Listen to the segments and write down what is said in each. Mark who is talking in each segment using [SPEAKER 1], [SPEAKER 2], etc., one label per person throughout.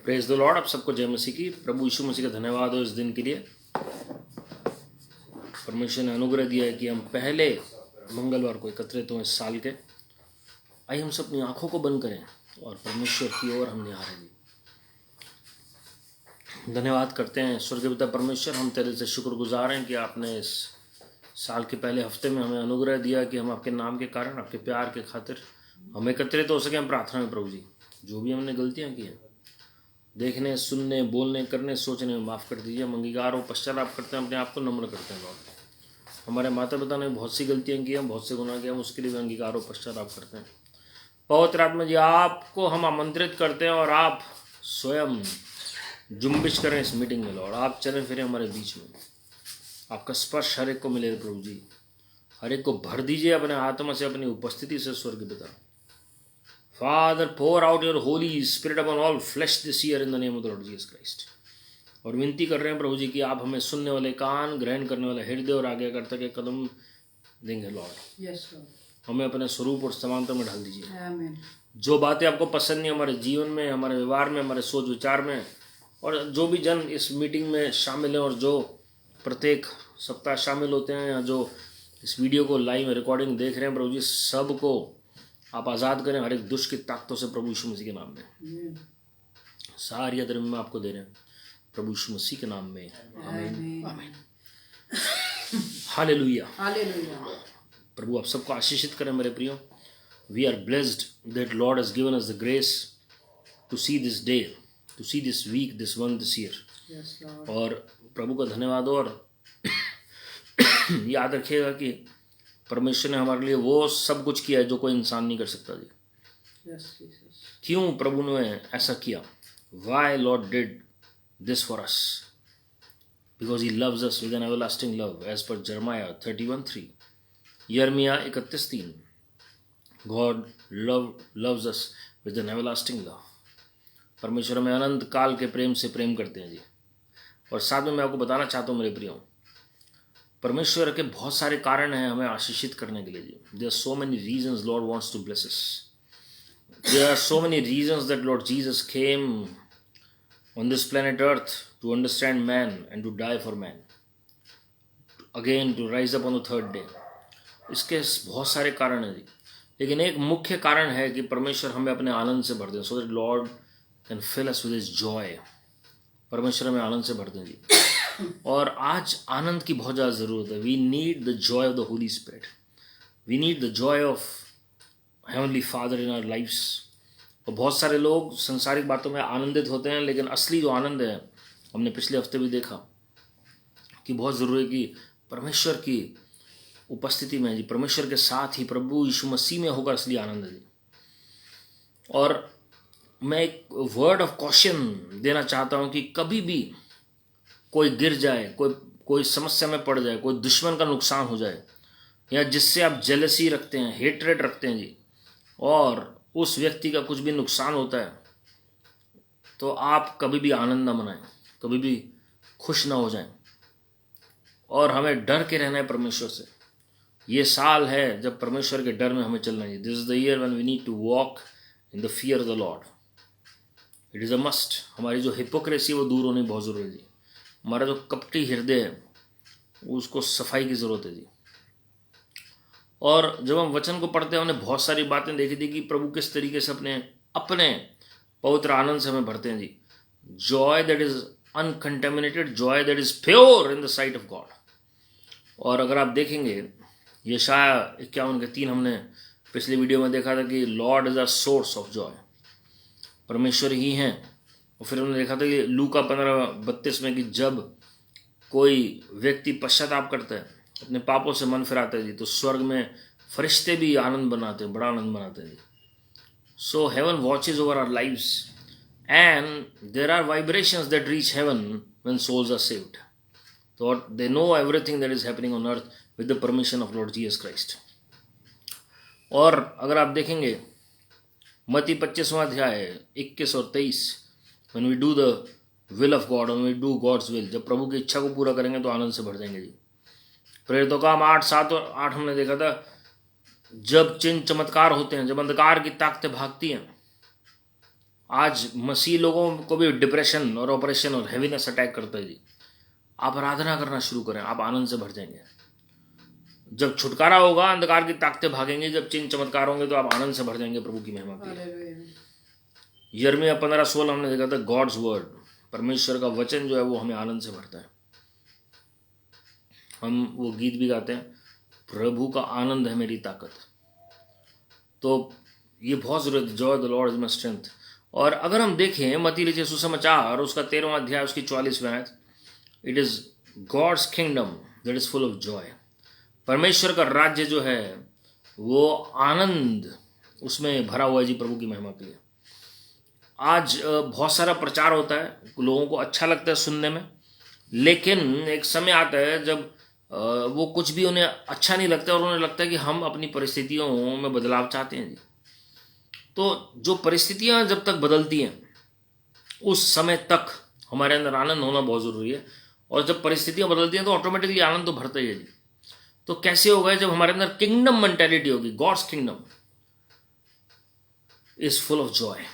[SPEAKER 1] Praise the Lord. आप सबको जय मसीह की। प्रभु यीशु मसीह का धन्यवाद हो इस दिन के लिए। परमेश्वर ने अनुग्रह दिया है कि हम पहले मंगलवार को एकत्रित हों इस साल के। आइए हम सब अपनी आंखों को बंद करें और परमेश्वर की ओर हम निहारें जी। धन्यवाद करते हैं स्वर्गीय पिता परमेश्वर, हम तेरे से शुक्रगुजार हैं कि आपने इस साल के पहले हफ्ते में हमें अनुग्रह दिया कि हम आपके नाम के कारण, आपके प्यार के खातिर हम एकत्रित हो सके। हम प्रार्थना में प्रभु जी, जो भी हमने गलतियां की हैं, देखने, सुनने, बोलने, करने, सोचने में माफ़ कर दीजिए। हम अंगीकार और पश्चाताप करते हैं, अपने आप को नम्र करते हैं लॉर्ड। हमारे माता पिता ने बहुत सी गलतियां की हैं, बहुत से गुनाह किए, हम उसके लिए भी अंगीकार और पश्चाताप करते हैं। पवित्र आत्मा जी, आपको हम आमंत्रित करते हैं और आप स्वयं जुम्बिश करें इस मीटिंग में लॉर्ड। आप चलें फिरें हमारे बीच में, आपका स्पर्श हर एक को मिले प्रभु जी। हर एक को भर दीजिए अपने आत्मा से, अपनी उपस्थिति से स्वर्ग पिता। Father, pour out your Holy Spirit upon all flesh this year in the name of the Lord Jesus Christ. और विनती कर रहे हैं प्रभु जी कि आप हमें सुनने वाले कान, ग्रहण करने वाले हृदय और आज्ञाकर्ता के कदम देंगे लॉर्ड।
[SPEAKER 2] यस लॉर्ड,
[SPEAKER 1] हमें अपने स्वरूप और समानता में ढाल दीजिए।
[SPEAKER 2] आमीन।
[SPEAKER 1] जो बातें आपको पसंद नहीं हमारे जीवन में, हमारे व्यवहार में, हमारे सोच विचार में, और जो भी जन इस मीटिंग में शामिल हैं और जो प्रत्येक सप्ताह शामिल होते हैं या जो इस वीडियो को लाइव रिकॉर्डिंग देख रहे हैं प्रभु जी, सबको आप आज़ाद करें हर एक दुष्ट की ताकतों से प्रभु यीशु मसीह के नाम में। सारी धर्म में आपको दे रहे हैं प्रभु यीशु मसीह के नाम में, आमीन आमीन। Hallelujah
[SPEAKER 2] hallelujah.
[SPEAKER 1] प्रभु आप सबको आशीषित करें मेरे प्रियो। We are blessed that Lord has given us the grace to see this day, to see this week, this one, this year.
[SPEAKER 2] Yes Lord.
[SPEAKER 1] और प्रभु का धन्यवाद हो। और याद रखिएगा कि परमेश्वर ने हमारे लिए वो सब कुछ किया है जो कोई इंसान नहीं कर सकता जी।
[SPEAKER 2] Yes Jesus.
[SPEAKER 1] क्यों प्रभु ने ऐसा किया? Why Lord did this for us? Because he loves us with an everlasting love, as पर जर्माया 31:3, यिर्मयाह 31:3। God loves us with an everlasting love. परमेश्वर हमें अनंत काल के प्रेम से प्रेम करते हैं जी। और साथ में मैं आपको बताना चाहता हूँ मेरे प्रियो, परमेश्वर के बहुत सारे कारण हैं हमें आशीषित करने के लिए जी। There are so many reasons Lord wants to bless us. There are so many reasons that Lord Jesus came on this planet earth to understand man and to die for man, again to rise up on the third day. इसके बहुत सारे कारण हैं जी, लेकिन एक मुख्य कारण है कि परमेश्वर हमें अपने आनंद से भर दें, so that Lord can fill us with his joy. परमेश्वर हमें आनंद से भर दें जी। और आज आनंद की बहुत ज़्यादा ज़रूरत है। We need the joy of the Holy Spirit, we need the joy of heavenly Father in our lifes. और बहुत सारे लोग संसारिक बातों में आनंदित होते हैं, लेकिन असली जो आनंद है, हमने पिछले हफ्ते भी देखा कि बहुत ज़रूरी है कि परमेश्वर की उपस्थिति में जी, परमेश्वर के साथ ही प्रभु यीशु मसीह में होकर असली आनंद है जी। और मैं एक वर्ड ऑफ कॉशन देना चाहता हूँ कि कभी भी कोई गिर जाए, कोई समस्या में पड़ जाए, कोई दुश्मन का नुकसान हो जाए, या जिससे आप जेलसी रखते हैं, हेट्रेड रखते हैं जी, और उस व्यक्ति का कुछ भी नुकसान होता है, तो आप कभी भी आनंद ना मनाएं, कभी भी खुश ना हो जाएं। और हमें डर के रहना है परमेश्वर से। ये साल है जब परमेश्वर के डर में हमें चलना है। This is the year when we need to walk in the fear of the Lord. It is a must. हमारी जो हिपोक्रेसी वो दूर होनी बहुत ज़रूरी है जी। हमारा जो कपटी हृदय है उसको सफाई की ज़रूरत है जी। और जब हम वचन को पढ़ते हैं, हमने बहुत सारी बातें देखी थी कि प्रभु किस तरीके से अपने पवित्र आनंद से हमें भरते हैं जी। Joy that is uncontaminated, joy that is pure in the sight of God. और अगर आप देखेंगे यशाया 51:3 हमने पिछले वीडियो में देखा था कि Lord is a source of joy, परमेश्वर ही हैं। और फिर हमने देखा था कि लूका 15:32 में कि जब कोई व्यक्ति पश्चाताप करता है, अपने पापों से मन फिराता है जी, तो स्वर्ग में फरिश्ते भी आनंद बनाते हैं, बड़ा आनंद बनाते हैं जी। So heaven watches over our lives and there are vibrations that reach heaven when souls are saved. तो they know everything that is happening on earth with the permission of Lord Jesus Christ. और अगर आप देखेंगे मत्ती 25वां अध्याय 21 और 23, when we do the will of God, when we do God's will, जब प्रभु की इच्छा को पूरा करेंगे तो आनंद से भर जाएंगे जी। प्रेरितों का 8:7 और 8 हमने देखा था, जब चिन्ह चमत्कार होते हैं, जब अंधकार की ताकतें भागती हैं आज मसीह लोगों को भी डिप्रेशन और ऑपरेशन और हैवीनेस अटैक करता है जी। आप आराधना करना शुरू करें, आप आनंद से भर जाएंगे। जब छुटकारा होगा, अंधकार की ताकतें भागेंगी, जब चिन्ह चमत्कार होंगे तो आप आनंद से भर जाएंगे प्रभु की महिमा के लिए। यिर्मयाह 15:16 हमने देखा था, गॉड्स वर्ड, परमेश्वर का वचन जो है वो हमें आनंद से भरता है। हम वो गीत भी गाते हैं, प्रभु का आनंद है मेरी ताकत। तो ये बहुत जरूरत है, Joy the Lord is my strength. और अगर हम देखें मत्ती लिखे सुसमाचार उसका 13वां अध्याय उसकी 44वीं आयत, it is God's kingdom that is full of joy. परमेश्वर का राज्य जो है वो आनंद उसमें भरा हुआ है जी, प्रभु की महिमा के लिए। आज बहुत सारा प्रचार होता है, लोगों को अच्छा लगता है सुनने में, लेकिन एक समय आता है जब वो कुछ भी उन्हें अच्छा नहीं लगता और उन्हें लगता है कि हम अपनी परिस्थितियों में बदलाव चाहते हैं जी। तो जो परिस्थितियां जब तक बदलती हैं उस समय तक हमारे अंदर आनंद होना बहुत ज़रूरी है, और जब परिस्थितियां बदलती हैं तो ऑटोमेटिकली आनंद तो भरता ही है जी। तो कैसे होगा? जब हमारे अंदर किंगडम मेंटेलिटी होगी, God's kingdom is full of joy.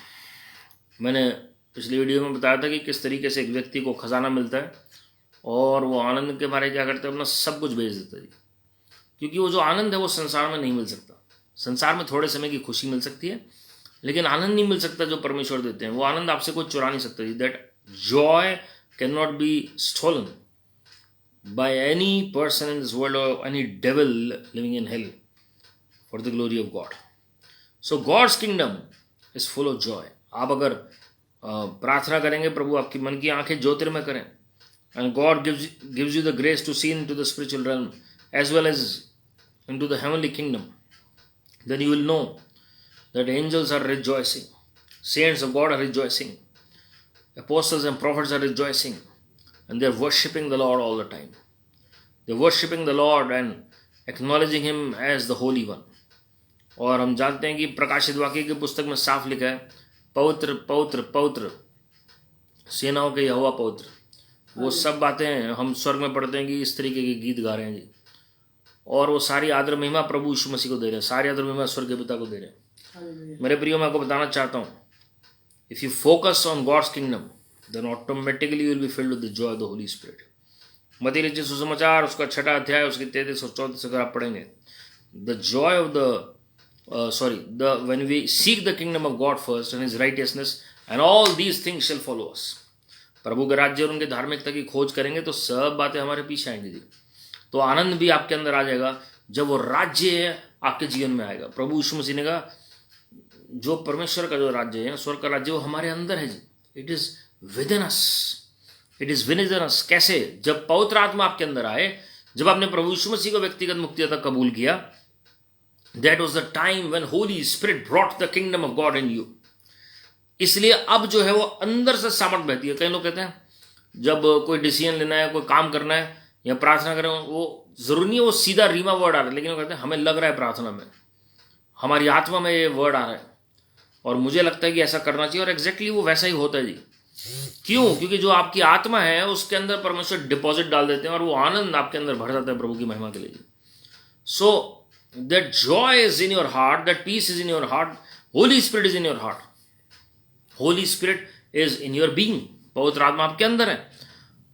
[SPEAKER 1] मैंने पिछली वीडियो में बताया था कि किस तरीके से एक व्यक्ति को खजाना मिलता है और वो आनंद के मारे क्या करते हैं, अपना सब कुछ बेच देता है जी। क्योंकि वो जो आनंद है वो संसार में नहीं मिल सकता। संसार में थोड़े समय की खुशी मिल सकती है, लेकिन आनंद नहीं मिल सकता जो परमेश्वर देते हैं। वो आनंद आपसे कोई चुरा नहीं सकता जी। That joy can not be stolen by any person in this world और any devil living in hell for the glory of God. So God's kingdom is full of joy. आप अगर प्रार्थना करेंगे, प्रभु आपकी मन की आंखें ज्योतिर्मय करें, and God gives you the grace to see into the spiritual realm as well as into the heavenly kingdom, then you will know that angels are rejoicing, saints of God are rejoicing, apostles and prophets are rejoicing, and they are worshipping the Lord all the time. They are worshipping the Lord and acknowledging Him as the Holy One. और हम जानते हैं कि प्रकाशित वाक्य की पुस्तक में साफ लिखा है, पवित्र पवित्र पवित्र सेनाओं के यहोवा पवित्र। वो सब बातें हम स्वर्ग में पढ़ते हैं कि इस तरीके के गीत गा रहे हैं जी। और वो सारी आदर महिमा प्रभु यीशु मसीह को दे रहे हैं, सारी आदर महिमा स्वर्ग के पिता को दे रहे हैं। मेरे प्रियो, मैं आपको बताना चाहता हूँ, if you focus on God's kingdom then automatically you will be filled with the joy of the Holy Spirit. मत्ती लिखे सुसमाचार उसका 6वां अध्याय उसकी 33 और 34 अगर आप पढ़ेंगे, the joy of the when we seek the kingdom of God first and his righteousness and all these things shall follow us. प्रभु के राज्य और उनके धार्मिकता की खोज करेंगे तो सब बातें हमारे पीछे आएंगी जी। तो आनंद भी आपके अंदर आ जाएगा जब वो राज्य आपके जीवन में आएगा। प्रभु यीशु मसीह ने कहा, जो परमेश्वर का जो राज्य है, स्वर्ग का राज्य, वो हमारे अंदर है जी। It is within us, it is within us. कैसे? जब पवित्र आत्मा आपके अंदर आए, जब आपने प्रभु यीशु मसीह को व्यक्तिगत मुक्तिदाता कबूल किया, that was the time when Holi spirit brought the kingdom of God in you. इसलिए अब जो है वो अंदर से सामर्थ बहती है। कई लोग कहते हैं जब कोई डिसीजन लेना है, कोई काम करना है या प्रार्थना करें, वो जरूरी नहीं है वो सीधा रीमा वर्ड आ रहा है, लेकिन वो कहते हैं हमें लग रहा है प्रार्थना में, हमारी आत्मा में ये वर्ड आ रहा है और मुझे लगता है कि ऐसा करना चाहिए, और एग्जैक्टली वो वैसा ही होता है जी। क्यों? क्योंकि जो आपकी आत्मा है उसके अंदर परमेश्वर डिपॉजिट डाल देते हैं और वो आनंद आपके अंदर भर जाता है प्रभु की महिमा के लिए जी। So that joy is in your heart, that peace is in your heart, Holy Spirit is in your heart, Holy Spirit is in your being. पवित्र आत्मा आपके अंदर है,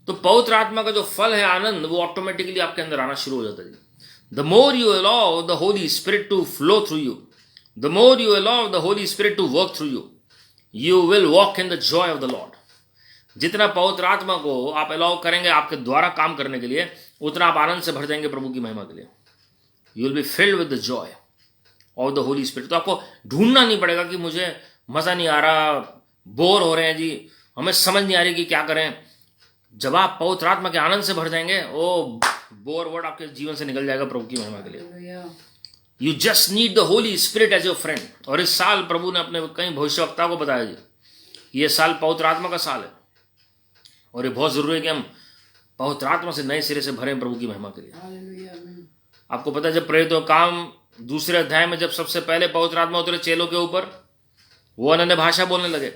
[SPEAKER 1] तो पवित्र आत्मा का जो फल है आनंद, वो ऑटोमेटिकली आपके अंदर आना शुरू हो जाता है। The more you allow the Holy Spirit to flow through you, the more you allow the Holy Spirit to work through you, you will walk in the joy of the Lord. जितना पवित्र आत्मा को आप allow करेंगे आपके द्वारा काम करने के लिए, उतना आप आनंद से भर जाएंगे प्रभु की महिमा के लिए। You will be filled with the joy of the Holy spirit. तो आपको ढूंढना नहीं पड़ेगा कि मुझे मजा नहीं आ रहा, बोर हो रहे हैं जी, हमें समझ नहीं आ रही कि क्या करें। जब आप पवित्र आत्मा के आनंद से भर जाएंगे, ओ बोर वर्ड आपके जीवन से निकल जाएगा प्रभु की महिमा के लिए। You just need the Holy Spirit as your friend. और इस साल प्रभु ने अपने कई भविष्यवक्ताओं को बताया जी, ये साल पवित्र आत्मा का साल है और ये बहुत जरूरी है कि हम पवित्र आत्मा से नए सिरे से भरें प्रभु की महिमा के लिए। आपको पता है जब प्रेरितों का काम 2 अध्याय में जब सबसे पहले पवित्र आत्मा उतरे चेलों के ऊपर, वो अन्य भाषा बोलने लगे,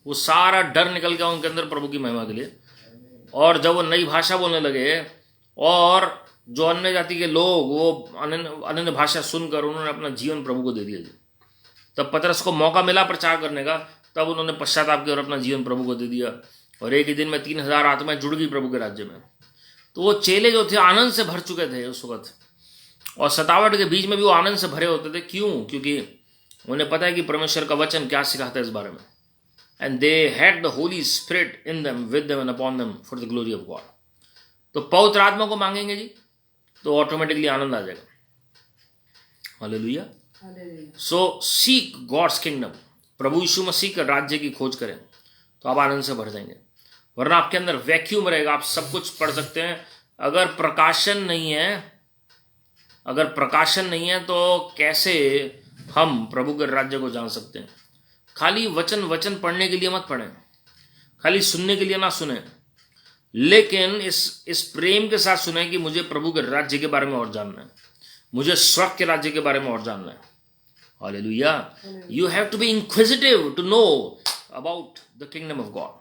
[SPEAKER 1] वो सारा डर निकल गया उनके अंदर प्रभु की महिमा के लिए। और जब वो नई भाषा बोलने लगे और जो अन्य जाति के लोग वो अन्य भाषा सुनकर उन्होंने अपना जीवन प्रभु को दे दिया जी, तब पतरस को मौका मिला प्रचार करने का, तब उन्होंने पश्चाताप की और अपना जीवन प्रभु को दे दिया, और एक ही दिन में 3000 आत्माएं जुड़ गई प्रभु के राज्य में। तो वो चेले जो थे आनंद से भर चुके थे उस वक्त, और सतावट के बीच में भी वो आनंद से भरे होते थे। क्यों? क्योंकि उन्हें पता है कि परमेश्वर का वचन क्या सिखाता है इस बारे में। And they had the Holy spirit in them, with them and upon them for the glory of God. तो पवित्र आत्मा को मांगेंगे जी तो ऑटोमेटिकली आनंद आ जाएगा। हालेलुया। सो सीक गॉड्स किंगडम, प्रभु यीशु मसीह के राज्य की खोज करें तो आप आनंद से भर जाएंगे। वरना आपके अंदर वैक्यूम रहेगा, आप सब कुछ पढ़ सकते हैं, अगर प्रकाशन नहीं है तो कैसे हम प्रभु के राज्य को जान सकते हैं। खाली वचन पढ़ने के लिए मत पढ़ें, खाली सुनने के लिए ना सुने, लेकिन इस प्रेम के साथ सुने कि मुझे प्रभु के राज्य के बारे में और जानना है, मुझे स्वर्ग के राज्य के बारे में और जानना है। Hallelujah. You have to be inquisitive to know about the kingdom of God.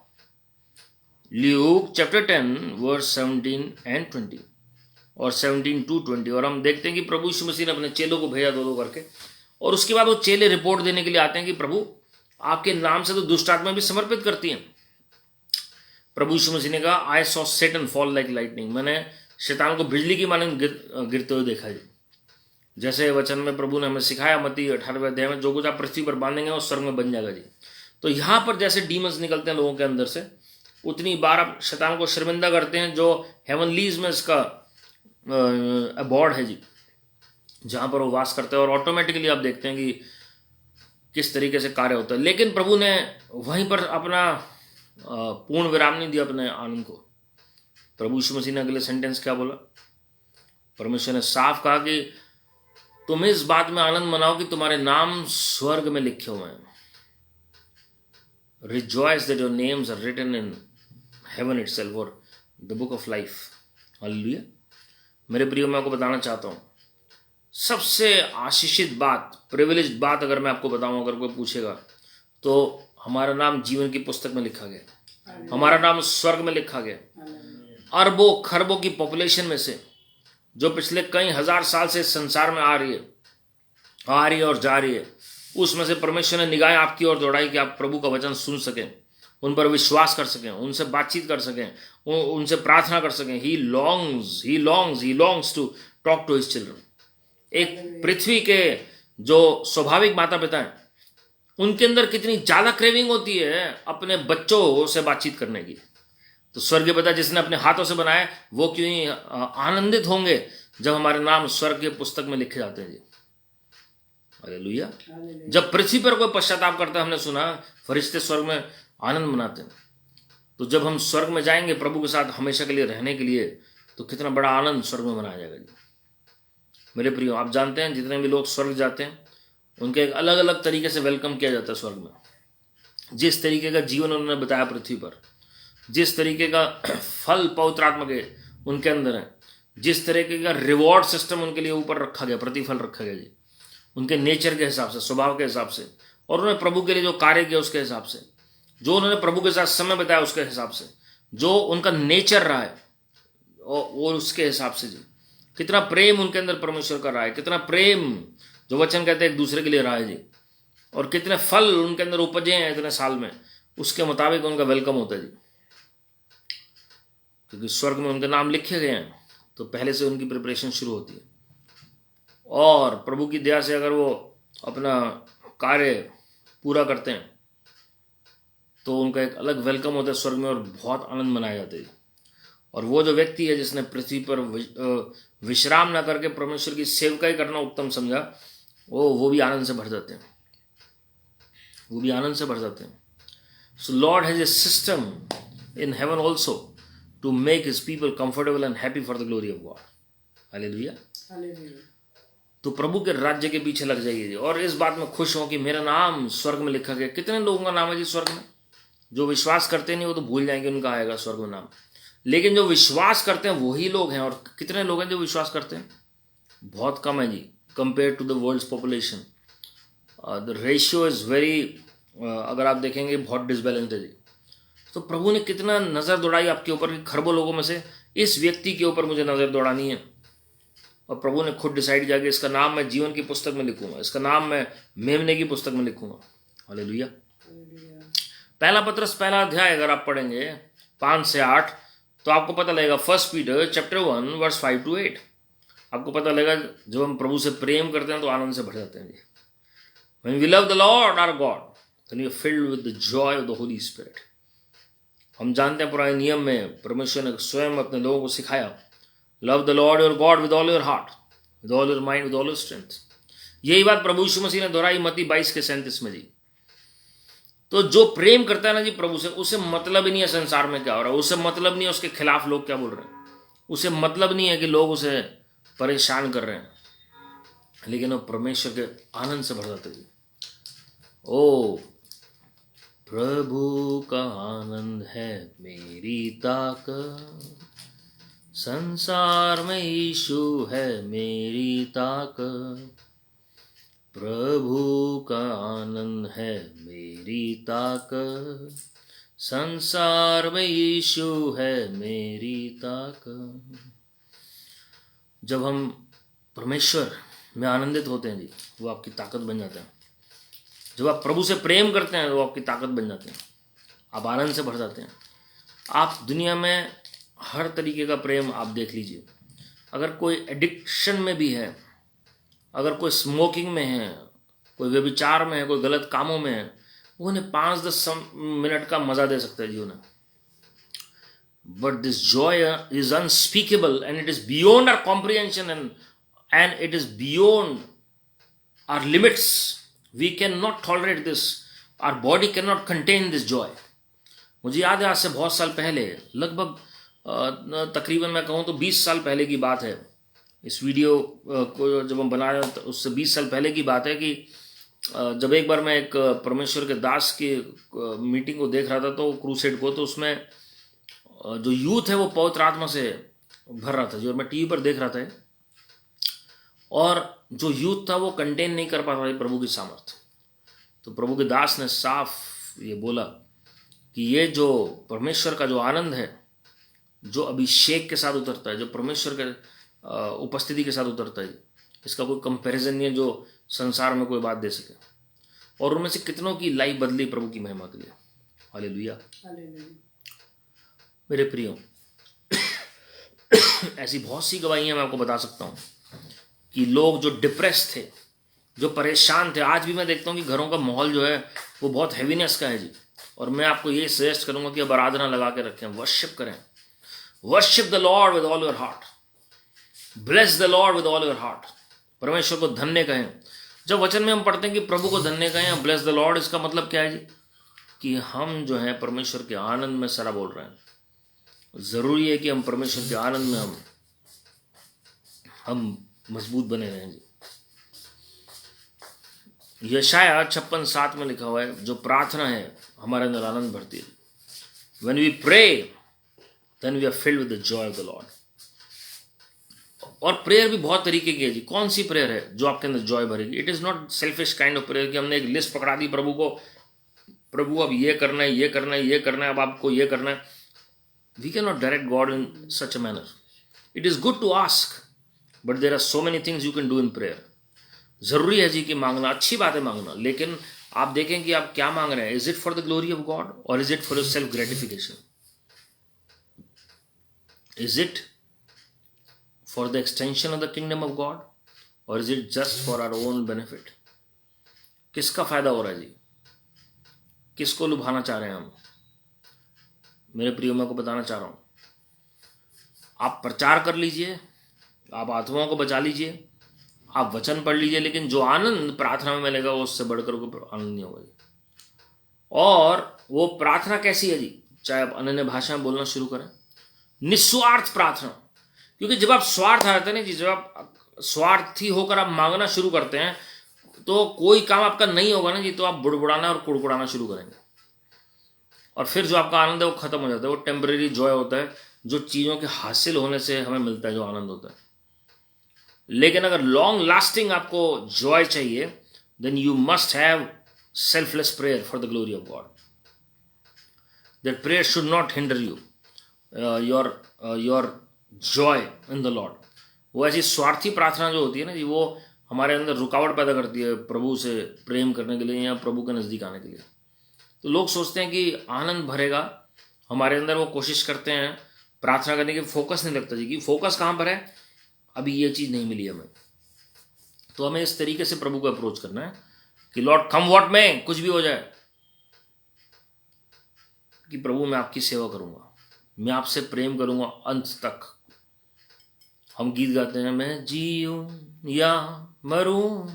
[SPEAKER 1] Luke chapter 10 verse 17 and 20 और 17 to 20। और हम देखते हैं कि प्रभु यीशु मसीह ने अपने चेलों को भेजा दो करके, और उसके बाद वो चेले रिपोर्ट देने के लिए आते हैं कि प्रभु आपके नाम से तो दुष्ट आत्मा भी समर्पित करती हैं। प्रभु यीशु मसीह ने कहा, I saw Satan fall like lightning, मैंने शैतान को बिजली की मानन गिरते हुए देखा जी। जैसे वचन में प्रभु ने हमें सिखाया मत्ती 18वें अध्याय में, जो कुछ आप पृथ्वी पर बांधेंगे वो स्वर्ग में बन जाएगा जी। तो यहाँ पर जैसे डीमंस निकलते हैं लोगों के अंदर से, उतनी बार आप शैतान को शर्मिंदा करते हैं, जो हेवनलीज में इसका अबॉर्ड है जी, जहाँ पर वो वास करते हैं, और ऑटोमेटिकली आप देखते हैं कि किस तरीके से कार्य होता है। लेकिन प्रभु ने वहीं पर अपना पूर्ण विराम नहीं दिया अपने आनंद को। प्रभु यीशु मसीह ने अगले सेंटेंस क्या बोला? परमेश्वर ने साफ कहा कि तुम इस बात में आनंद मनाओ कि तुम्हारे नाम स्वर्ग में लिखे हुए हैं। Rejoice that your names are written in heaven itself और the book of life. Hallelujah. मेरे प्रियो, मैं आपको बताना चाहता हूं, सबसे आशीषित बात, प्रिविलेज्ड बात अगर मैं आपको बताऊं, अगर कोई पूछेगा, तो हमारा नाम जीवन की पुस्तक में लिखा गया, हमारा नाम स्वर्ग में लिखा गया। अरबों खरबों की पॉपुलेशन में से, जो पिछले कई हजार साल से संसार में आ रही है और जा रही है, उसमें से परमेश्वर ने निगाहें आपकी ओर दौड़ाई कि आप प्रभु का वचन सुन सकें, उन पर विश्वास कर सकें, उनसे बातचीत कर सकें, उनसे प्रार्थना कर सकें। He longs to talk to his children. एक पृथ्वी के जो स्वाभाविक माता पिता हैं, उनके अंदर कितनी ज्यादा क्रेविंग होती है अपने बच्चों से बातचीत करने की। तो स्वर्गीय पिता जिसने अपने हाथों से बनाया, वो क्यों ही आनंदित होंगे जब हमारे नाम स्वर्ग की पुस्तक में लिखे जाते हैं जी। हालेलुया। जब पृथ्वी पर कोई पश्चाताप करता है, हमने सुना फरिश्ते स्वर्ग में आनंद मनाते हैं। तो जब हम स्वर्ग में जाएंगे प्रभु के साथ हमेशा के लिए रहने के लिए, तो कितना बड़ा आनंद स्वर्ग में मनाया जाएगा जी। मेरे प्रियो, आप जानते हैं जितने भी लोग स्वर्ग जाते हैं, उनके एक अलग अलग तरीके से वेलकम किया जाता है स्वर्ग में। जिस तरीके का जीवन उन्होंने बताया पृथ्वी पर, जिस तरीके का फल पवित्र आत्मा के उनके अंदर है, जिस तरीके का रिवॉर्ड सिस्टम उनके लिए ऊपर रखा गया, प्रतिफल रखा गया जी, उनके नेचर के हिसाब से, स्वभाव के हिसाब से, और उन्होंने प्रभु के लिए जो कार्य किया उसके हिसाब से, जो उन्होंने प्रभु के साथ समय बताया उसके हिसाब से, जो उनका नेचर रहा है और उसके हिसाब से जी, कितना प्रेम उनके अंदर परमेश्वर का रहा है, कितना प्रेम जो वचन कहते हैं एक दूसरे के लिए रहा है जी, और कितने फल उनके अंदर उपजे हैं इतने साल में, उसके मुताबिक उनका वेलकम होता है जी। क्योंकि स्वर्ग में उनके नाम लिखे गए हैं, तो पहले से उनकी प्रिपरेशन शुरू होती है, और प्रभु की दया से अगर वो अपना कार्य पूरा करते हैं तो उनका एक अलग वेलकम होता है स्वर्ग में, और बहुत आनंद मनाए जाते हैं। और वो जो व्यक्ति है जिसने पृथ्वी पर विश्राम ना करके परमेश्वर की सेवकाई करना उत्तम समझा, वो भी आनंद से भर जाते हैं, वो भी आनंद से भर जाते हैं। So Lord has a system in heaven also to make his people comfortable and happy for the glory of God. Hallelujah. तो प्रभु के राज्य के पीछे लग जाइए और इस बात में खुश हो कि मेरा नाम स्वर्ग में लिखा गया। कितने लोगों का नाम है जी स्वर्ग में? जो विश्वास करते नहीं वो तो भूल जाएंगे उनका आएगा स्वर्ग में नाम, लेकिन जो विश्वास करते हैं वही लोग हैं। और कितने लोग हैं जो विश्वास करते हैं? बहुत कम है जी, compare to the world's population. The ratio is very, अगर आप देखेंगे बहुत डिसबैलेंस्ड है जी। तो प्रभु ने कितना नजर दौड़ाई आपके ऊपर कि खरबों लोगों में से इस व्यक्ति के ऊपर मुझे नजर दौड़ानी है, और प्रभु ने खुद डिसाइड किया कि इसका नाम मैं जीवन की पुस्तक में लिखूंगा, इसका नाम मैं मेमने की पुस्तक में लिखूंगा। हालेलुया। पहला पत्रस पहला अध्याय अगर आप पढ़ेंगे 5 से 8 तो आपको पता लगेगा। 1 पीटर चैप्टर 1 वर्स 5 to 8 आपको पता लगेगा जब हम प्रभु से प्रेम करते हैं तो आनंद से भर जाते हैं जी। When we love the Lord our God, then we are filled with the joy of the Holy Spirit. हम जानते हैं पुराने नियम में परमेश्वर ने स्वयं अपने लोगों को सिखाया, love the Lord your God with all your heart, with all your mind, with all your strength. यही बात प्रभु यीशु मसीह ने दोहराई मत्ती 22:37 में जी। तो जो प्रेम करता है ना जी प्रभु से, उसे मतलब ही नहीं है संसार में क्या हो रहा है, उसे मतलब नहीं है उसके खिलाफ लोग क्या बोल रहे हैं, उसे मतलब नहीं है कि लोग उसे परेशान कर रहे हैं, लेकिन वो परमेश्वर के आनंद से भर जाते जी। ओ प्रभु का आनंद है मेरी ताकत, संसार में यीशु है मेरी ताकत, प्रभु का आनंद है मेरी ताकत, संसार में यीशु है मेरी ताकत। जब हम परमेश्वर में आनंदित होते हैं जी, वो आपकी ताकत बन जाता है। जब आप प्रभु से प्रेम करते हैं वो आपकी ताकत बन जाते हैं, आप आनंद से भर जाते हैं। आप दुनिया में हर तरीके का प्रेम आप देख लीजिए, अगर कोई एडिक्शन में भी है, अगर कोई स्मोकिंग में है, कोई व्यभिचार में है, कोई गलत कामों में है, वो उन्हें 5-10 मिनट का मजा दे सकता है जी उन्हें। But this joy is unspeakable and it is beyond our comprehension and it is beyond our limits. We can not tolerate this, our body can not contain this joy. मुझे याद है आज से बहुत साल पहले, लगभग तकरीबन मैं कहूँ तो 20 साल पहले की बात है, इस वीडियो को जब हम बना रहे हैं तो उससे 20 साल पहले की बात है कि जब एक बार मैं एक परमेश्वर के दास की मीटिंग को देख रहा था, तो क्रूसेड को, तो उसमें जो यूथ है वो पवित्र आत्मा से भर रहा था जो मैं टीवी पर देख रहा था, और जो यूथ था वो कंटेन नहीं कर पा रहा था प्रभु की सामर्थ। तो प्रभु के दास ने साफ ये बोला कि ये जो परमेश्वर का जो आनंद है, जो अभिषेक के साथ उतरता है, जो परमेश्वर के उपस्थिति के साथ उतरता है, इसका कोई कंपैरिजन नहीं है जो संसार में कोई बात दे सके। और उनमें से कितनों की लाइफ बदली प्रभु की महिमा के लिए। हालेलुया। मेरे प्रियो, ऐसी बहुत सी गवाहियां मैं आपको बता सकता हूं कि लोग जो डिप्रेस थे, जो परेशान थे, आज भी मैं देखता हूं कि घरों का माहौल जो है वो बहुत हैवीनेस का है जी। और मैं आपको ये सजेस्ट करूंगा कि अब आराधना लगा के रखें, वर्शिप करें, worship the Lord with all your heart, bless the Lord with all your heart. परमेश्वर को धन्य कहें। जब वचन में हम पढ़ते हैं कि प्रभु को धन्य कहें, ब्लेस द लॉर्ड, इसका मतलब क्या है जी? कि हम जो है परमेश्वर के आनंद में सरा बोल रहे हैं। जरूरी है कि हम परमेश्वर के आनंद में हम मजबूत बने रहें जी। यशाया 56:7 में लिखा हुआ है, जो प्रार्थना है हमारे अंदर आनंद भरती है। When we pray, then we are filled with the joy of the Lord. और प्रेयर भी बहुत तरीके की है जी। कौन सी प्रेयर है जो आपके अंदर जॉय भरेगी? It is not selfish kind of prayer कि हमने एक लिस्ट पकड़ा दी प्रभु को, प्रभु अब ये करना है, ये करना है, ये करना है, अब आपको ये करना है। We can not direct God in such a manner. It is good to ask, but there are so many things you can do in prayer. जरूरी है जी कि मांगना, अच्छी बात है मांगना, लेकिन आप देखें कि आप क्या मांग रहे हैं। Is it for the glory of God और is it for your self gratification? Is it for the extension of the kingdom of God or is it just for our own benefit? किसका फायदा हो रहा है जी? किसको लुभाना चाह रहे हैं हम? मेरे प्रियो, मैं को बताना चाह रहा हूं, आप प्रचार कर लीजिए, आप आत्माओं को बचा लीजिए, आप वचन पढ़ लीजिए, लेकिन जो आनंद प्रार्थना में मिलेगा वो उससे बढ़कर कोई आनंद नहीं होगा जी। और वो प्रार्थना कैसी है जी? चाहे आप अन्य भाषा में बोलना शुरू करें, निस्वार्थ प्रार्थना। क्योंकि जब आप स्वार्थ आ जाते हैं ना जी, जब आप स्वार्थी होकर आप मांगना शुरू करते हैं तो कोई काम आपका नहीं होगा ना जी, तो आप बुड़बुड़ाना और कुड़कुड़ाना शुरू करेंगे, और फिर जो आपका आनंद है वो खत्म हो जाता है। वो टेम्परेरी जॉय होता है, जो चीज़ों के हासिल होने से हमें मिलता है, जो आनंद होता है। लेकिन अगर लॉन्ग लास्टिंग आपको जॉय चाहिए, then you must have selfless prayer for the glory of God. That prayer should not hinder you your joy in the Lord. वो ऐसी स्वार्थी प्रार्थना जो होती है ना जी, वो हमारे अंदर रुकावट पैदा करती है प्रभु से प्रेम करने के लिए या प्रभु के नज़दीक आने के लिए। तो लोग सोचते हैं कि आनंद भरेगा हमारे अंदर, वो कोशिश करते हैं प्रार्थना करने की, फोकस नहीं लगता जी कि फोकस कहाँ पर है, अभी ये चीज़ नहीं मिली हमें। तो हमें इस तरीके से प्रभु को अप्रोच करना है कि लॉर्ड कम व्हाट में, कुछ भी हो जाए, कि प्रभु मैं आपकी सेवा करूंगा, मैं आपसे प्रेम करूंगा अंत तक। हम गीत गाते हैं, मैं जीऊं या मरूं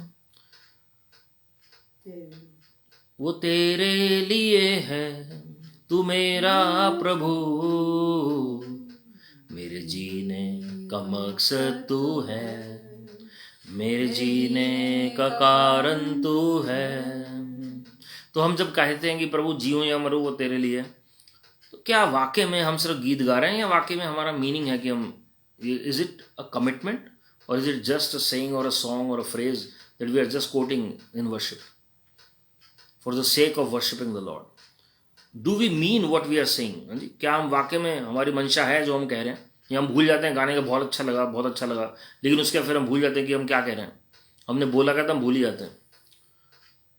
[SPEAKER 1] वो तेरे लिए है, तू मेरा प्रभु, मेरे जीने का मकसद तू है, मेरे जीने का कारण तू है। तो हम जब कहते हैं कि प्रभु जीऊं या मरूं वो तेरे लिए, तो क्या वाकई में हम सिर्फ गीत गा रहे हैं, या वाकई में हमारा मीनिंग है कि हम, इज इट अ कमिटमेंट और is it just a saying और अ सॉन्ग और a phrase that we are just quoting in worship for the sake of worshipping the Lord? Do we mean what we are saying? क्या हम वाकई में, हमारी मंशा है जो हम कह रहे हैं, या हम भूल जाते हैं गाने का बहुत अच्छा लगा, बहुत अच्छा लगा, लेकिन उसके फिर हम भूल जाते हैं कि हम क्या कह रहे हैं, हमने बोला क्या, तो हम भूल ही जाते हैं।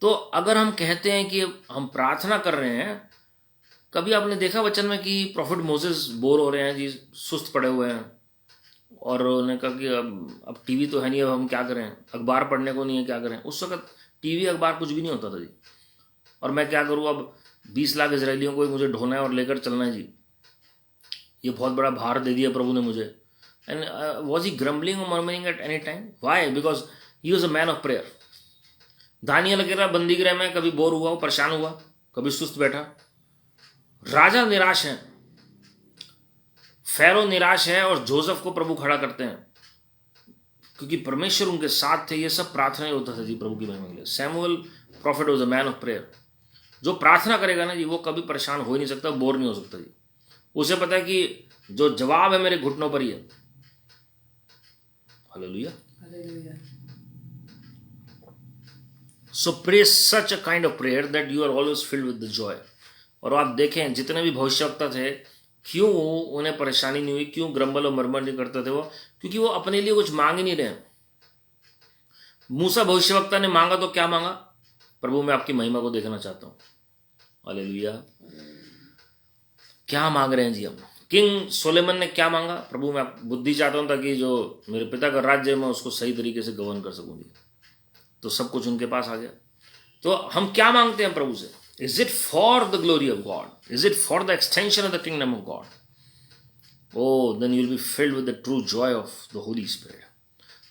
[SPEAKER 1] तो अगर हम कहते हैं कि हम प्रार्थना कर रहे हैं, कभी आपने देखा वचन में कि प्रॉफिट मोसेस बोर हो रहे हैं जी, सुस्त पड़े हुए हैं, और उन्होंने कहा कि अब टीवी तो है नहीं, अब हम क्या करें, अखबार पढ़ने को नहीं है, क्या करें? उस वक्त टीवी अखबार कुछ भी नहीं होता था जी, और मैं क्या करूँ, अब 20 लाख इजरायलियों को मुझे ढोना है और लेकर चलना है जी, ये बहुत बड़ा भार दे दिया प्रभु ने मुझे। एंड वॉज ही ग्रम्बलिंग और murmuring at any time? Why? Because he was a man of prayer. दानियल वगैरह बंदीगृह में कभी बोर हुआ, परेशान हुआ, कभी सुस्त बैठा। राजा निराश है, फैरो निराश है, और जोसेफ को प्रभु खड़ा करते हैं क्योंकि परमेश्वर उनके साथ थे। ये सब प्रार्थना ही होता था जी प्रभु की महिमा के लिए। Samuel profit was a man of prayer. जो प्रार्थना करेगा ना जी, वो कभी परेशान हो ही नहीं सकता, बोर नहीं हो सकता जी। उसे पता है कि जो जवाब है मेरे घुटनों पर ही है। Hallelujah. So pray such a kind of prayer that you are always filled with the joy. और आप देखें जितने भी भविष्यवक्ता थे, क्यों उन्हें परेशानी नहीं हुई, क्यों ग्रम्बल और मरमर नहीं करते थे वो? क्योंकि वो अपने लिए कुछ मांग ही नहीं रहे। मूसा भविष्यवक्ता ने मांगा तो क्या मांगा? प्रभु मैं आपकी महिमा को देखना चाहता हूँ। हालेलुया। क्या मांग रहे हैं जी हम? किंग सोलेमन ने क्या मांगा? प्रभु मैं बुद्धि चाहता हूँ ताकि जो मेरे पिता का राज्य है मैं उसको सही तरीके से गवर्न कर सकूंगी। तो सब कुछ उनके पास आ गया। तो हम क्या मांगते हैं प्रभु से? Is it for the glory of God? Is it for the extension of the kingdom of God? Oh, then you will be filled with the true joy of the Holy Spirit.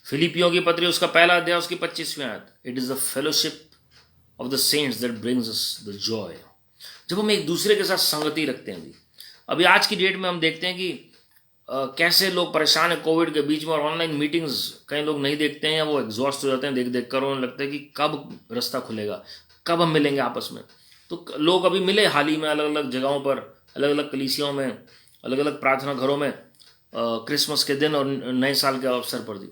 [SPEAKER 1] फिलिपियों की पत्री उसका पहला अध्याय उसकी 25वीं आयत। It is the fellowship of the saints that brings us the joy. जब हम एक दूसरे के साथ संगति रखते हैं जी। अभी आज की डेट में हम देखते हैं कि कैसे लोग परेशान है कोविड के बीच में, और ऑनलाइन मीटिंग्स कई लोग नहीं देखते हैं, या वो एग्जॉस्ट हो जाते हैं देख देख कर। उन्हें लगता है कि कब रास्ता खुलेगा, कब हम मिलेंगे आपस में। तो लोग अभी मिले हाल ही में अलग अलग जगहों पर, अलग अलग कलीसियों में, अलग अलग प्रार्थना घरों में, क्रिसमस के दिन और नए साल के अवसर पर दी,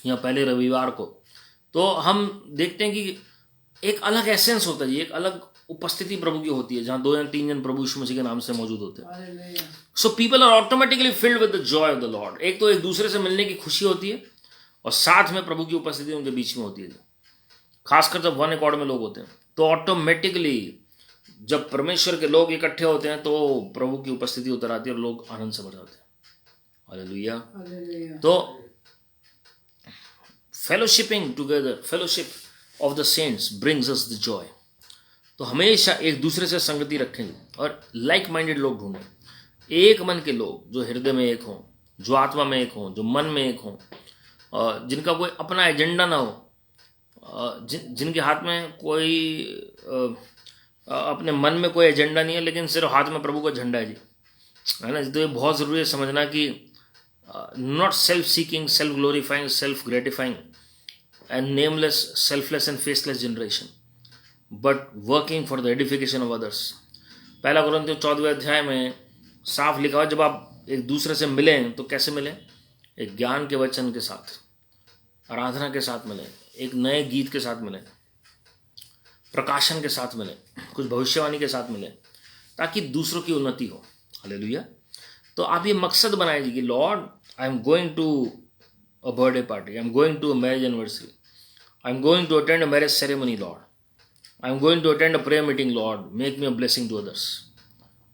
[SPEAKER 1] या पहले रविवार को। तो हम देखते हैं कि एक अलग एसेंस होता है जी, एक अलग उपस्थिति प्रभु की होती है, जहाँ 2 या 3 जन प्रभु यीशु मसीह के नाम से मौजूद होते हैं। So people are automatically filled with the joy of the Lord. एक तो एक दूसरे से मिलने की खुशी होती है, और साथ में प्रभु की उपस्थिति उनके बीच में होती है। खासकर जब वन अकॉर्ड में लोग होते हैं, तो ऑटोमेटिकली जब परमेश्वर के लोग इकट्ठे होते हैं तो प्रभु की उपस्थिति उतर आती है और लोग आनंद से भर जाते हैं। हालेलुया। तो fellowshipping together, fellowship of the saints brings us the joy. तो हमेशा एक दूसरे से संगति रखें और लाइक माइंडेड लोग ढूंढें, एक मन के लोग जो हृदय में एक हों, जो आत्मा में एक हों, जो मन में एक हों, जिनका कोई अपना एजेंडा ना हो, जिनके हाथ में कोई अपने मन में कोई एजेंडा नहीं है, लेकिन सिर्फ हाथ में प्रभु का झंडा है जी, है ना। तो ये बहुत ज़रूरी है समझना कि not self seeking, self glorifying, self gratifying and nameless, selfless and faceless generation, but working for the edification of others. पहला कुरिन्थियों 14वें अध्याय में साफ लिखा हुआ, जब आप एक दूसरे से मिलें तो कैसे मिलें? एक ज्ञान के वचन के साथ, आराधना के साथ मिलें, एक नए गीत के साथ मिलें, प्रकाशन के साथ मिलें, कुछ भविष्यवाणी के साथ मिलें, ताकि दूसरों की उन्नति हो। हालेलुया। तो आप ये मकसद बनाए जी कि Lord I am going to a birthday party, I am going to a marriage anniversary, I am going to attend a marriage ceremony Lord, I am going to attend a prayer meeting, Lord make me a blessing to others.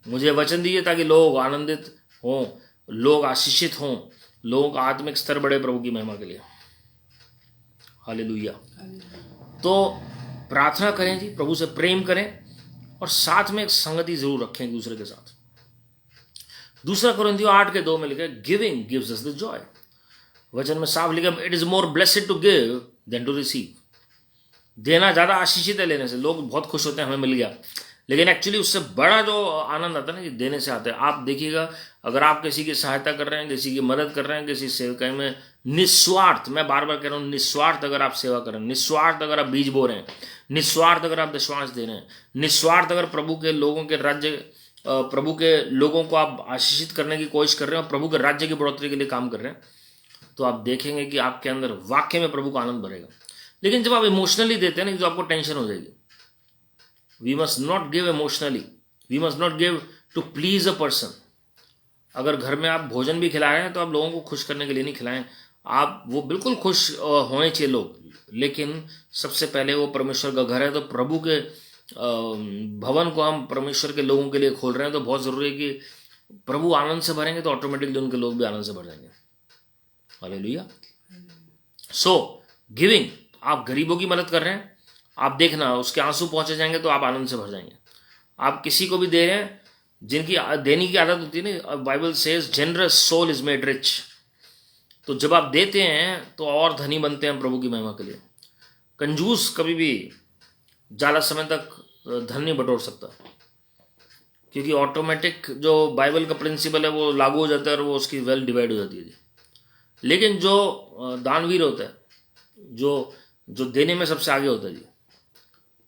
[SPEAKER 1] मुझे वचन दीजिए ताकि लोग आनंदित हों, लोग आशीषित हों, लोगों का आत्मिक स्तर बढ़े प्रभु की महिमा के लिए। हालेलुया। तो प्रार्थना करें जी, प्रभु से प्रेम करें और साथ में एक संगति जरूर रखें एक दूसरे के साथ। दूसरा कोरिन्थियों 8:2 में लिखा है giving gives us the joy. वचन में साफ लिखा है it is more blessed to give than to receive. देना ज्यादा आशीषित है लेने से। लोग बहुत खुश होते हैं हमें मिल गया, लेकिन एक्चुअली उससे बड़ा जो आनंद आता है ना, कि देने से आता है। आप देखिएगा, अगर आप किसी की सहायता कर रहे हैं, किसी की मदद कर रहे हैं, किसी सेवकाई में निस्वार्थ, मैं बार बार कह रहा हूँ निस्वार्थ अगर आप सेवा कर रहे हैं, निस्वार्थ अगर आप बीज बो रहे हैं, निस्वार्थ अगर आप दशमांश दे रहे हैं, निस्वार्थ अगर प्रभु के लोगों के राज्य, प्रभु के लोगों को आप आशीषित करने की कोशिश कर रहे हैं और प्रभु के राज्य की बढ़ोतरी के लिए काम कर रहे हैं, तो आप देखेंगे कि आपके अंदर वाकई में प्रभु का आनंद भरेगा। लेकिन जब आप इमोशनली देते हैं ना, तो आपको टेंशन हो जाएगी। We must not give emotionally, we must not give to please a person. अगर घर में आप भोजन भी खिला रहे हैं तो आप लोगों को खुश करने के लिए नहीं खिलाएं। आप वो बिल्कुल खुश होने चाहिए लोग, लेकिन सबसे पहले वो परमेश्वर का घर है, तो प्रभु के भवन को हम परमेश्वर के लोगों के लिए खोल रहे हैं, तो बहुत जरूरी है कि प्रभु आनंद से भरेंगे तो ऑटोमेटिकली उनके लोग भी आनंद से भर जाएंगे। हालेलुया। सो गिविंग, आप गरीबों की मदद कर रहे हैं, आप देखना उसके आंसू पहुंचे जाएंगे तो आप आनंद से भर जाएंगे। आप किसी को भी दे रहे हैं, जिनकी देने की आदत होती है ना, Bible says generous soul is made rich. तो जब आप देते हैं तो और धनी बनते हैं प्रभु की महिमा के लिए। कंजूस कभी भी ज़्यादा समय तक धन नहीं बटोर सकता, क्योंकि ऑटोमेटिक जो बाइबल का प्रिंसिपल है वो लागू हो जाता है और वो उसकी वेल्थ डिवाइड हो जाती है जी। लेकिन जो दानवीर होता है, जो देने में सबसे आगे होता है जी,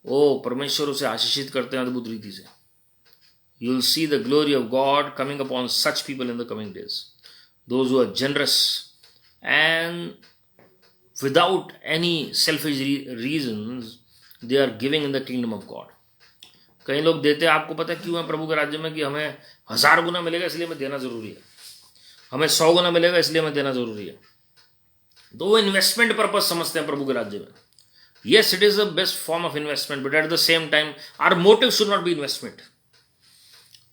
[SPEAKER 1] वो परमेश्वर उसे आशीषित करते हैं अद्भुत रीति से। You will see the glory of God coming upon such people in the coming days, those who are generous and without any selfish reasons they are giving in the kingdom of God. कई लोग देते हैं, आपको पता है क्यों है प्रभु के राज्य में? कि हमें 1000 गुना मिलेगा इसलिए हमें देना जरूरी है, हमें 100 गुना मिलेगा इसलिए हमें देना जरूरी है। तो वो इन्वेस्टमेंट पर्पज समझते हैं प्रभु के राज्य में। Yes, it is the best form of investment, but at the same time, our motive should not be investment.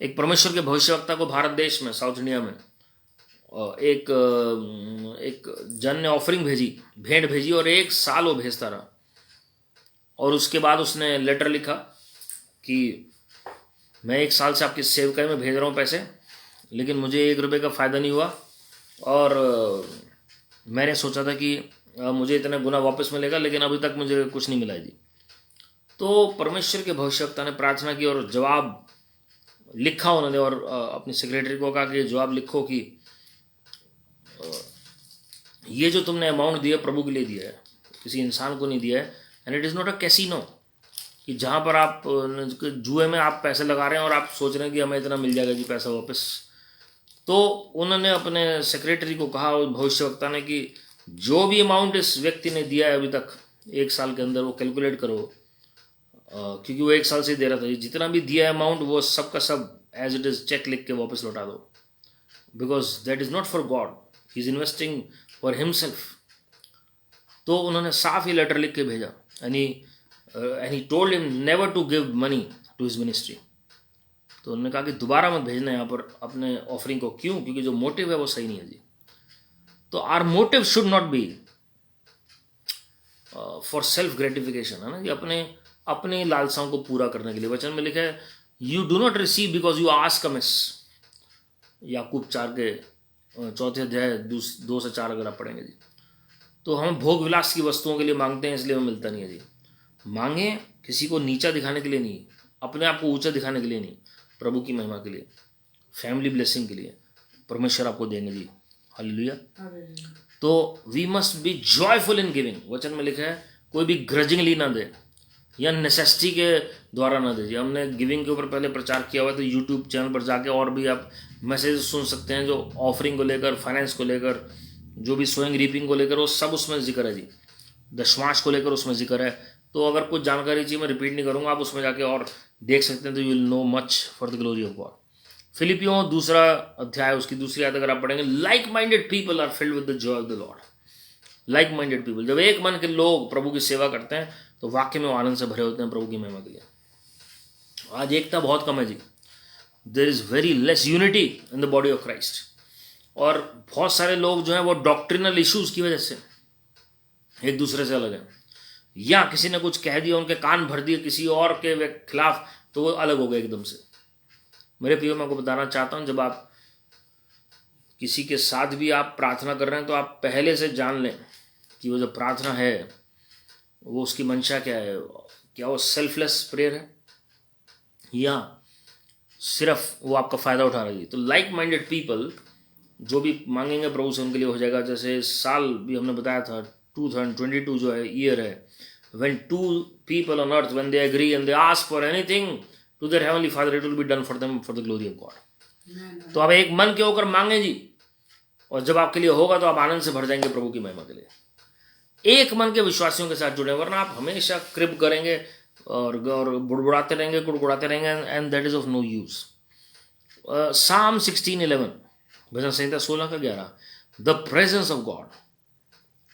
[SPEAKER 1] एक परमेश्वर के भविष्यवक्ता को भारत देश में, साउथ इंडिया में, एक जन ने ऑफरिंग भेजी, भेंट भेजी, और 1 साल वो भेजता रहा। और उसके बाद उसने लेटर लिखा कि मैं 1 साल से आपकी सेवकाई में भेज रहा हूँ पैसे, लेकिन मुझे 1 रुपये का फ़ायदा नहीं हुआ, और मैंने सोचा था कि मुझे इतना गुना वापस मिलेगा, लेकिन अभी तक मुझे कुछ नहीं मिला जी। तो परमेश्वर के भविष्यवक्ता ने प्रार्थना की और जवाब लिखा उन्होंने, और अपनी सेक्रेटरी को कहा कि जवाब लिखो कि ये जो तुमने अमाउंट दिया प्रभु के लिए दिया है, किसी इंसान को नहीं दिया है। And it is not a casino, कि जहाँ पर आप जुए में आप पैसे लगा रहे हैं और आप सोच रहे हैं कि हमें इतना मिल जाएगा जी पैसा वापस। तो उन्होंने अपने सेक्रेटरी को कहा, भविष्यवक्ता ने, कि जो भी अमाउंट इस व्यक्ति ने दिया है अभी तक 1 साल के अंदर, वो कैलकुलेट करो, क्योंकि वो 1 साल से दे रहा था, जितना भी दिया है अमाउंट वो सब का सब एज इट इज़ चेक लिख के वापस लौटा दो, because that is not for God, he is investing for himself. तो उन्होंने साफ ही लेटर लिख के भेजा, and he told him never to give money to his ministry. तो उन्होंने कहा कि दोबारा मत भेजना यहाँ पर अपने ऑफरिंग को। क्यों? क्योंकि जो मोटिव है वो सही नहीं है जी। तो our motive should not be for self gratification, है ना, कि अपने लालसाओं को पूरा करने के लिए। वचन में लिखा है you do not receive because you ask amiss. Yakub 4 के 4 अध्याय 2 से 4 अगर आप पढ़ेंगे जी, तो हम भोग विलास की वस्तुओं के लिए मांगते हैं, इसलिए हमें मिलता नहीं है जी। मांगे किसी को नीचा दिखाने के लिए नहीं, अपने आप को ऊंचा दिखाने के लिए नहीं, प्रभु की महिमा के लिए, फैमिली ब्लेसिंग के लिए परमेश्वर आपको देंगे जी। हालेलुया। तो we must be joyful in giving. वचन में लिखा है कोई भी ग्रजिंगली ना दे या नेसेसिटी के द्वारा ना दे जी। हमने गिविंग के ऊपर पहले प्रचार किया हुआ है, तो यूट्यूब चैनल पर जाके और भी आप मैसेज सुन सकते हैं, जो ऑफरिंग को लेकर, फाइनेंस को लेकर, जो भी सोइंग रीपिंग को लेकर, वो सब उसमें जिक्र है जी। दशमांश को लेकर उसमें जिक्र है। तो अगर कुछ जानकारी चाहिए, मैं रिपीट नहीं करूँगा, आप उसमें जाके और देख सकते हैं, तो you will know much for the glory of God. फिलिपियों 2 अध्याय उसकी 2 आयत अगर आप पढ़ेंगे, like minded people are filled with the joy of the Lord. Like minded people, जब एक मन के लोग प्रभु की सेवा करते हैं तो वाक्य में वो आनंद से भरे होते हैं प्रभु की महिमा के लिए। आज एकता बहुत कम है जी, there is very less unity in the body of Christ. और बहुत सारे लोग जो हैं वो डॉक्ट्रिनल इश्यूज की वजह से एक दूसरे से अलग हैं, या किसी ने कुछ कह दिया, उनके कान भर दिए किसी और के खिलाफ, तो वो अलग हो गए एकदम से। मेरे प्रियो, मैं आपको बताना चाहता हूं, जब आप किसी के साथ भी आप प्रार्थना कर रहे हैं तो आप पहले से जान लें कि वो जो प्रार्थना है वो उसकी मंशा क्या है। क्या वो सेल्फलेस प्रेयर है या सिर्फ वो आपका फायदा उठा रही है। तो लाइक माइंडेड पीपल जो भी मांगेंगे प्रभु से उनके लिए हो जाएगा। जैसे साल भी हमने बताया था 2022 जो है ईयर है, when two people on earth, when they agree and they ask for anything to their heavenly father, it will be done for them for the glory of God. तो आप एक मन के होकर मांगे जी, और जब आपके लिए होगा तो आप आनंद से भर जाएंगे प्रभु की महिमा के लिए। एक मन के विश्वासियों के साथ जुड़े, वरना आप हमेशा क्रिप करेंगे और बुड़बुड़ाते रहेंगे, गुड़गुड़ाते रहेंगे, and that is of no use. Psalm 16:11, भजन संहिता 16:11, the presence of God,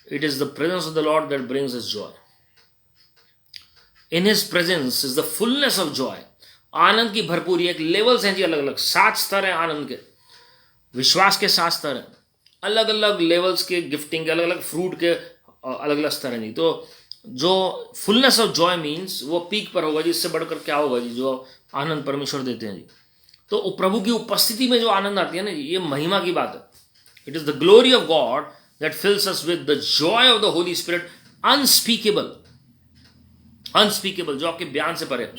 [SPEAKER 1] it is the presence of the Lord that brings us joy. In his presence is the fullness of joy. आनंद की भरपूरी, एक लेवल्स हैं जी, अलग अलग 7 स्तर हैं आनंद के। विश्वास के 7 स्तर हैं, अलग अलग लेवल्स के, गिफ्टिंग के अलग अलग, फ्रूट के अलग अलग स्तर हैं जी। तो जो फुलनेस ऑफ जॉय मीन्स वो पीक पर होगा जी। इससे बढ़कर क्या होगा जी, जो आनंद परमेश्वर देते हैं जी। तो प्रभु की उपस्थिति में जो आनंद आती है ना जी, ये महिमा की बात है। It is the glory of God that fills us with the joy of the Holy Spirit, unspeakable, unspeakable, जो आपके बयान से परे,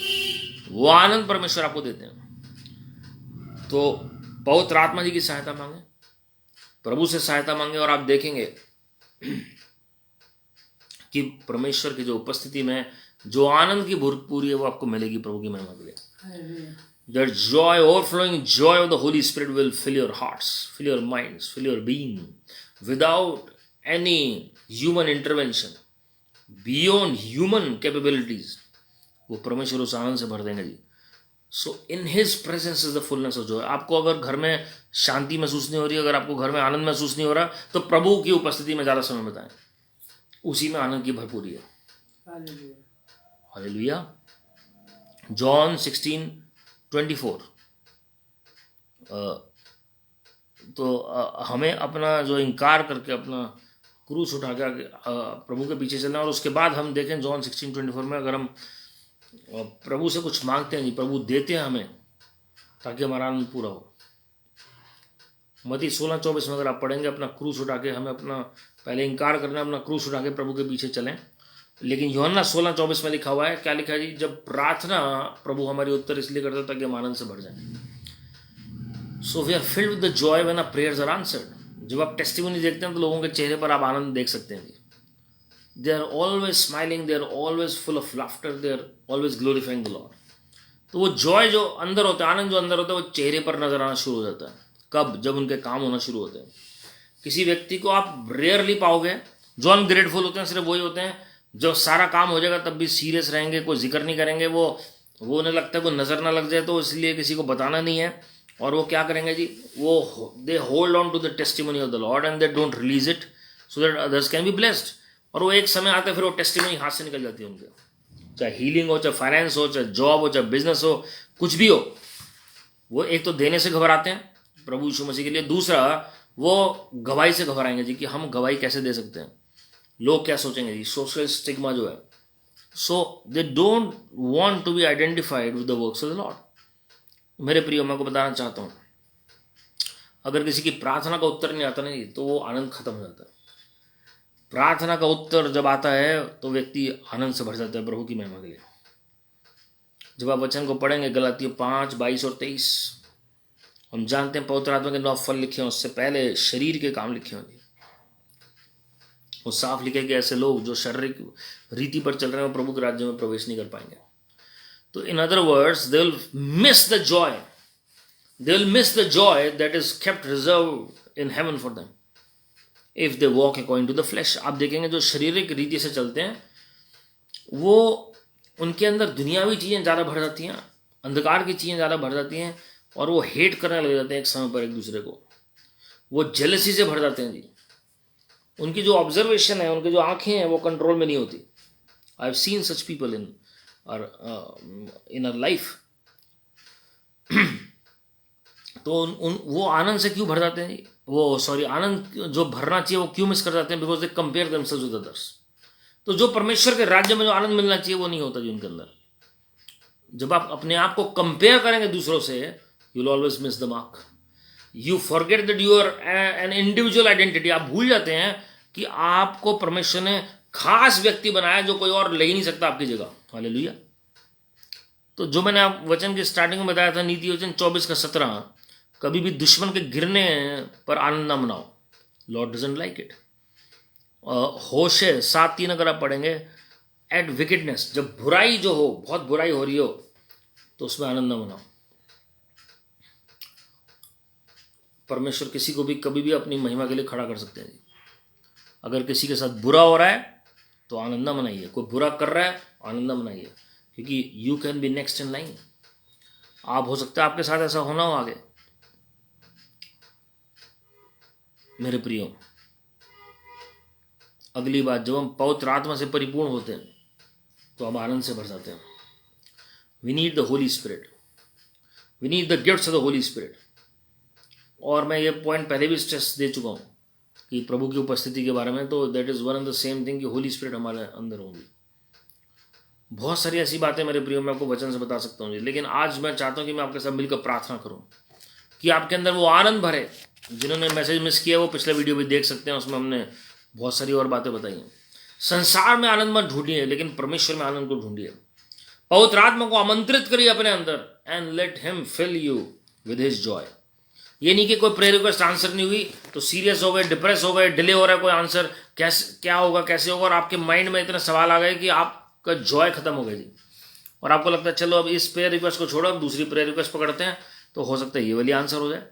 [SPEAKER 1] वो आनंद परमेश्वर आपको देते हैं। तो पवित्र आत्मा जी की सहायता मांगे, प्रभु से सहायता मांगे, और आप देखेंगे कि परमेश्वर की जो उपस्थिति में जो आनंद की भरपूरी है वो आपको मिलेगी प्रभु की महिमा के लिए। That joy, overflowing joy of the Holy Spirit will fill your hearts, fill your minds, fill your being, without any human intervention, beyond human capabilities. वो परमेश्वर उस आनंद से भर देंगे जी। So in His presence is the fullness of joy. आपको अगर घर में शांति महसूस नहीं हो रही, अगर आपको घर में आनंद महसूस नहीं हो रहा, तो प्रभु की उपस्थिति में ज़्यादा समय बिताएं, उसी में आनंद की भरपूरी है। हालेलुया। जॉन 16:24। तो हमें अपना जो इनकार करके अपना क्रूस उठा के प्रभु के पीछे चलना। और उसके बाद हम देखें जॉन 16:24 में, अगर हम प्रभु से कुछ मांगते हैं जी, प्रभु देते हैं हमें ताकि हमारा आनंद पूरा हो। मत्ती 16:24 में अगर आप पढ़ेंगे, अपना क्रूस उठा के, हमें अपना पहले इनकार करना, अपना क्रूस उठा के प्रभु के पीछे चलें। लेकिन यूहन्ना 16:24 में लिखा हुआ है, क्या लिखा है जी, जब प्रार्थना प्रभु हमारी उत्तर इसलिए करता ताकि हम आनंद से भर जाएं। So we are filled with the joy when our prayers are answered. जब आप टेस्टिमनी देखते हैं तो लोगों के चेहरे पर आप आनंद देख सकते हैं जी। They are always smiling, they are always full of laughter, they are always glorifying the Lord. तो वो जॉय जो अंदर होता है, आनंद जो अंदर होता है, वो चेहरे पर नजर आना शुरू हो जाता है। कब? जब उनके काम होना शुरू होते हैं। किसी व्यक्ति को आप रेयरली पाओगे, जो अनग्रेटफुल होते हैं सिर्फ वही होते हैं, जब सारा काम हो जाएगा तब भी सीरियस रहेंगे, कोई जिक्र नहीं करेंगे। वो उन्हें लगता है कोई नज़र ना लग जाए तो इसलिए किसी को बताना नहीं है। और वो क्या करेंगे जी, वो they hold on to the testimony of the Lord and they don't release it so that others can be blessed. और वो एक समय आता है फिर वो टेस्टिमनी हाथ से निकल जाती है उनके, चाहे हीलिंग हो, चाहे फाइनेंस हो, चाहे जॉब हो, चाहे बिजनेस हो, कुछ भी हो। वो एक तो देने से घबराते हैं प्रभु यीशु मसीह के लिए, दूसरा वो गवाही से घबराएंगे जी कि हम गवाही कैसे दे सकते हैं, लोग क्या सोचेंगे जी, सोशल स्टिग्मा जो है। So they don't want to be identified with the works of the Lord. मेरे प्रियो, मैं को बताना चाहता हूँ, अगर किसी की प्रार्थना का उत्तर नहीं आता नहीं तो वो आनंद खत्म हो जाता है। प्रार्थना का उत्तर जब आता है तो व्यक्ति आनंद से भर जाता है प्रभु की महिमा के लिए। जब आप वचन को पढ़ेंगे गलातियों 5:22 और 23, हम जानते हैं पवित्र आत्मा के 9 फल लिखे हैं, उससे पहले शरीर के काम लिखे होंगे। वो साफ लिखे कि ऐसे लोग जो शारीरिक रीति पर चल रहे हैं वो प्रभु के राज्य में प्रवेश नहीं कर पाएंगे। तो in other words, they will miss the joy, they will miss the joy that is kept reserve in heaven for them if they walk according to the flesh. आप देखेंगे जो शारीरिक रीति से चलते हैं वो उनके अंदर दुनियावी चीज़ें ज़्यादा भर जाती हैं, अंधकार की चीज़ें ज़्यादा भर जाती हैं, और वो हेट करने लग जाते हैं एक समय पर एक दूसरे को। वो जेलसी से भर जाते हैं जी। उनकी जो ऑब्जर्वेशन है, उनकी जो आंखें हैं वो कंट्रोल में नहीं होती। I have seen such people in our life. तो वो आनंद से क्यों भर जाते हैं, आनंद जो भरना चाहिए वो क्यों मिस कर जाते हैं? Because they compare themselves with others. तो जो परमेश्वर के राज्य में जो आनंद मिलना चाहिए वो नहीं होता जी उनके अंदर। जब आप अपने आप को कंपेयर करेंगे दूसरों से, you will always miss the mark. You forget that you are an individual identity. आप भूल जाते हैं कि आपको परमेश्वर ने खास व्यक्ति बनाया जो कोई और ले ही नहीं सकता आपकी जगह। हालेलुया। तो जो मैंने आप वचन की स्टार्टिंग में बताया था, नीति वचन 24:17, कभी भी दुश्मन के गिरने पर आनंद ना मनाओ, लॉर्ड डजंट लाइक इट। होशे 7:3 अगर आप पढ़ेंगे, एट विकेटनेस, जब बुराई जो हो, बहुत बुराई हो रही हो, तो उसमें आनंद ना मनाओ। परमेश्वर किसी को भी कभी भी अपनी महिमा के लिए खड़ा कर सकते हैं। अगर किसी के साथ बुरा हो रहा है तो आनंद ना मनाइए, कोई बुरा कर रहा है आनंद ना मनाइए, क्योंकि you can be next in line. आप हो सकता है आपके साथ ऐसा होना हो आगे। मेरे प्रियो, अगली बात, जब हम पवित्र आत्मा से परिपूर्ण होते हैं तो हम आनंद से भर जाते हैं। We need the Holy Spirit, we need the gifts of the Holy Spirit. और मैं ये पॉइंट पहले भी स्ट्रेस दे चुका हूँ कि प्रभु की उपस्थिति के बारे में, तो that is one and the same thing कि होली स्पिरिट हमारे अंदर होगी। बहुत सारी ऐसी बातें मेरे प्रियो मैं आपको वचन से बता सकता हूँ, लेकिन आज मैं चाहता हूँ कि मैं आपके साथ मिलकर प्रार्थना करूँ कि आपके अंदर वो आनंद भरे। जिन्होंने मैसेज मिस किया वो पिछला वीडियो भी देख सकते हैं, उसमें हमने बहुत सारी और बातें बताई हैं। संसार में आनंद मत ढूंढिए, लेकिन परमेश्वर में आनंद को ढूंढिए। पवित्र आत्मा को आमंत्रित करिए अपने अंदर, and let him fill you with his joy. ये नहीं कि कोई प्रेयर रिक्वेस्ट आंसर नहीं हुई तो सीरियस हो गए, डिप्रेस हो गए, डिले हो रहा है कोई आंसर, कैसे क्या होगा, कैसे होगा, और आपके माइंड में इतने सवाल आ गए कि आपका जॉय खत्म हो गया जी, और आपको लगता है चलो अब इस प्रेयर रिक्वेस्ट को छोड़ो, अब दूसरी प्रेयर रिक्वेस्ट पकड़ते हैं, तो हो सकता है ये वाली आंसर हो जाए।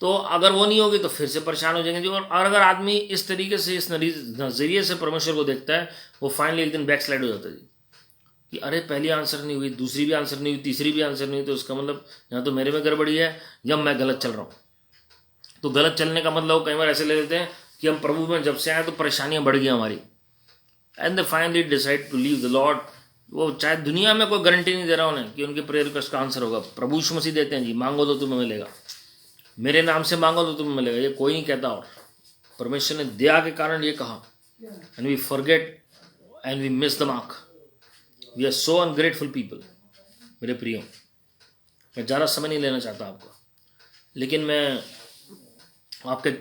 [SPEAKER 1] तो अगर वो नहीं होगी तो फिर से परेशान हो जाएंगे जी। और अगर आदमी इस तरीके से, इस नजरिए से परमेश्वर को देखता है, वो फाइनली एक दिन बैक स्लाइड हो जाता है जी, कि अरे पहली आंसर नहीं हुई, दूसरी भी आंसर नहीं हुई, तीसरी भी आंसर नहीं हुई, तो इसका मतलब यहाँ तो मेरे में गड़बड़ी है या मैं गलत चल रहा हूँ। तो गलत चलने का मतलब कई बार ऐसे ले लेते हैं कि हम प्रभु में जब से आए तो परेशानियां बढ़ गई हमारी, and they finally decide to leave the Lord. वो चाहे दुनिया में कोई गारंटी नहीं दे रहा उन्हें कि उनके प्रेयर रिक्वेस्ट का आंसर होगा। प्रभु यीशु मसीह देते हैं जी, मांगो तो तुम्हें मिलेगा, मेरे नाम से मांगो तो तुम्हें मिलेगा, ये कोई नहीं कहता। और परमेश्वर ने दया के कारण ये कहा, and we forget and we miss the mark. We are so ungrateful people. मेरे प्रियो, मैं ज़्यादा समय नहीं लेना चाहता आपको, लेकिन मैं आपके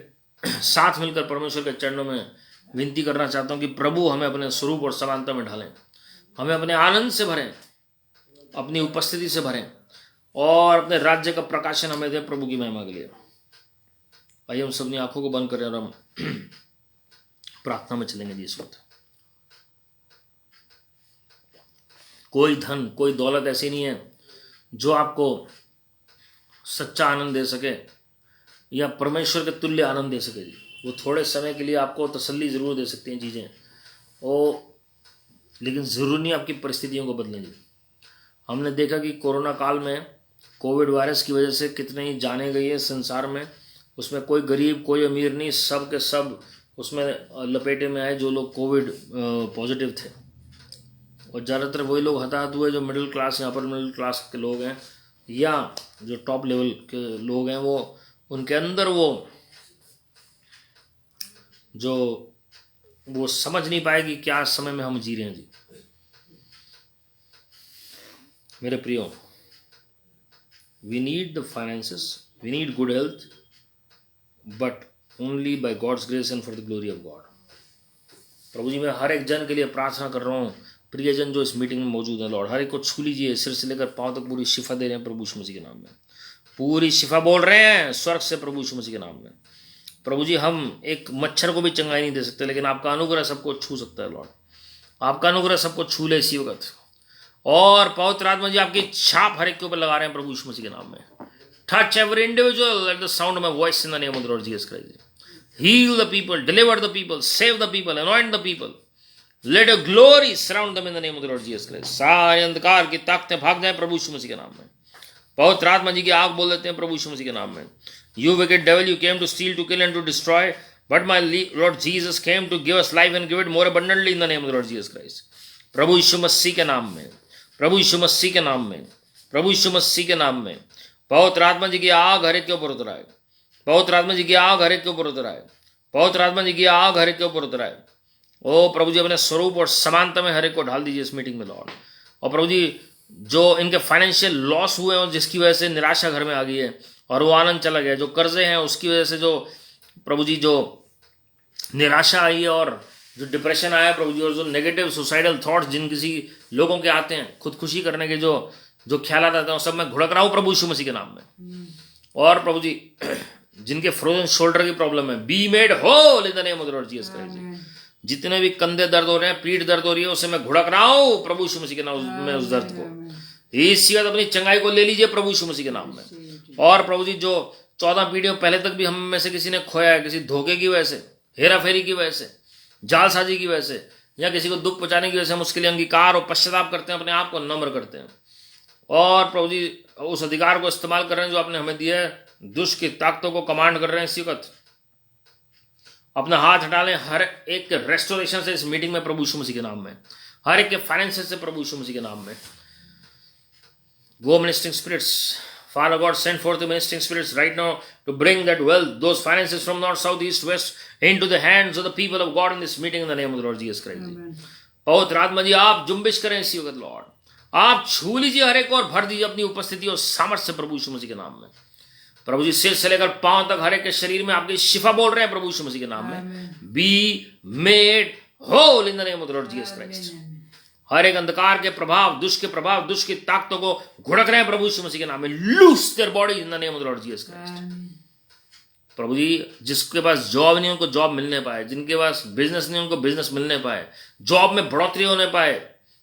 [SPEAKER 1] साथ मिलकर परमेश्वर के चरणों में विनती करना चाहता हूँ कि प्रभु हमें अपने स्वरूप और समानता में ढालें, हमें अपने आनंद से भरें, अपनी उपस्थिति से भरें, और अपने राज्य का प्रकाशन हमें दें प्रभु की महिमा के लिए। आइए हम सबनी आंखों को बंद करें और हम प्रार्थना में चलेंगे जी। इस वक्त कोई धन, कोई दौलत ऐसी नहीं है जो आपको सच्चा आनंद दे सके या परमेश्वर के तुल्य आनंद दे सके जी। वो थोड़े समय के लिए आपको तसल्ली ज़रूर दे सकती हैं चीज़ें, लेकिन ज़रूर नहीं आपकी परिस्थितियों को बदलें जी। हमने देखा कि कोरोना काल में कोविड वायरस की वजह से कितने ही जाने गई है संसार में, उसमें कोई गरीब कोई अमीर नहीं, सब के सब उसमें लपेटे में आए जो लोग कोविड पॉजिटिव थे। और ज़्यादातर वही लोग हताहत हुए जो मिडिल क्लास या अपर मिडिल क्लास के लोग हैं, या जो टॉप लेवल के लोग हैं, वो उनके अंदर वो समझ नहीं पाए कि क्या समय में हम जी रहे हैं जी। मेरे प्रियो, we need the finances, we need good health, but only by God's grace and for the glory of God. प्रभु जी, मैं हर एक जन के लिए प्रार्थना कर रहा हूँ, प्रियजन जो इस मीटिंग में मौजूद है, लॉर्ड हर एक को छू लीजिए, सिर से लेकर पांव तक पूरी शिफा दे रहे हैं प्रभु यीशु मसीह के नाम में। पूरी शिफा बोल रहे हैं स्वर्ग से प्रभु यीशु मसीह के नाम में। प्रभु जी, हम एक मच्छर को भी चंगाई नहीं दे सकते, लेकिन आपका अनुग्रह सबको छू सकता है लॉर्ड। आपका अनुग्रह सबको छू ले इसी वक्त, और पवित्र आत्मा जी आपकी छाप हर एक के ऊपर लगा रहे हैं प्रभु यीशु मसीह के नाम में। Touch every individual at the sound of my voice in the name of the Lord Jesus Christ. Heal the people, deliver the people, save the people, anoint the people, let your glory surround them in the name of the Lord Jesus Christ. सारे अंधकार की ताकतें भाग जाएं प्रभु यीशु मसीह के नाम में। पवित्र आत्मा जी की आग बोल देते हैं प्रभु यीशु मसीह के नाम में। You wicked devil, you came to steal, to kill and to destroy, but my Lord Jesus came to give us life and give it more abundantly in the name of the Lord Jesus Christ. प्रभु यीशु मसीह के नाम में, प्रभु यीशु मसीह के नाम में, प्रभु यीशु मसीह के नाम में। पवित्र आत्मा जी की आग हर एक के ऊपर उतर आए, पवित्र आत्मा जी की आग हर एक के ऊपर उतर आए, पवित्र आत्मा जी की आग हर एक के ऊपर उतर आए। ओ प्रभु जी, अपने स्वरूप और समानता में हर एक को ढाल दीजिए इस मीटिंग में लॉर्ड। और प्रभु जी, जो इनके फाइनेंशियल लॉस हुए हैं, जिसकी वजह से निराशा घर में आ गई है और वो आनंद चला गया, जो कर्जे हैं उसकी वजह से जो प्रभु जी जो निराशा आई है और जो डिप्रेशन आया है प्रभु जी, और जो नेगेटिव सुसाइडल थॉट्स जिन किसी लोगों के आते हैं, खुदकुशी करने के जो ख्याल आते हैं, सब मैं घुड़क रहा हूँ प्रभु यीशु मसीह के नाम में। और प्रभु जी, जिनके फ्रोजन शोल्डर की प्रॉब्लम है, be made whole in the name of the Lord Jesus Christ. जितने भी कंधे दर्द हो रहे हैं, पीठ दर्द हो रही है, उसे मैं घुड़क रहा हूँ प्रभु यीशु मसीह के नाम में उस दर्द को। इसी वक्त अपनी चंगाई को ले लीजिए प्रभु यीशु मसीह के नाम में। और प्रभु जी, जो 14 पीढ़ियों पहले तक भी हम में से किसी ने खोया है, किसी धोखे की वजह से, हेरा फेरी की वजह से, जालसाजी की वजह से, या किसी को दुख पहुंचाने की वजह से, हम उसके लिए अंगीकार और पश्चाताप करते हैं, अपने आप को नम्र करते हैं। और प्रभु जी, उस अधिकार को इस्तेमाल कर रहे हैं जो आपने हमें दिया है, दुष्ट की ताकतों को कमांड कर रहे हैं इसी वक्त। अपना हाथ हटा लें हर एक के रेस्टोरेशन से इस मीटिंग में प्रभु यीशु मसीह के नाम में, हर एक के फाइनेंसेस से प्रभु यीशु मसीह के नाम में। Go ministering spirits, Father God, send forth the ministering spirits right now to bring that wealth, those finances from north, south, east, west into the hands of the people of God in this meeting in the name of the Lord Jesus Christ. पवित्र आत्मा जी, आप जुम्बिश करें इसी वक्त Lord, आप छू लीजिए हर एक और भर दीजिए अपनी उपस्थिति और सामर्थ्य से प्रभु यीशु मसीह के नाम में। प्रभु जी, सिर से लेकर पांव तक हर एक के शरीर में आपकी शिफा बोल रहे हैं प्रभु यीशु मसीह के नाम में। Be made whole in the name of the Lord Jesus Christ. हर एक अंधकार के प्रभाव, दुष्ट के प्रभाव, दुष्ट की ताकतों को घुड़क रहे हैं प्रभु यीशु मसीह के नाम में। Loose their body in the name of the Lord Jesus Christ. प्रभु जी, जिसके पास जॉब नहीं उनको जॉब मिलने पाए, जिनके पास बिजनेस नहीं उनको बिजनेस मिलने पाए, जॉब में बढ़ोतरी होने पाए।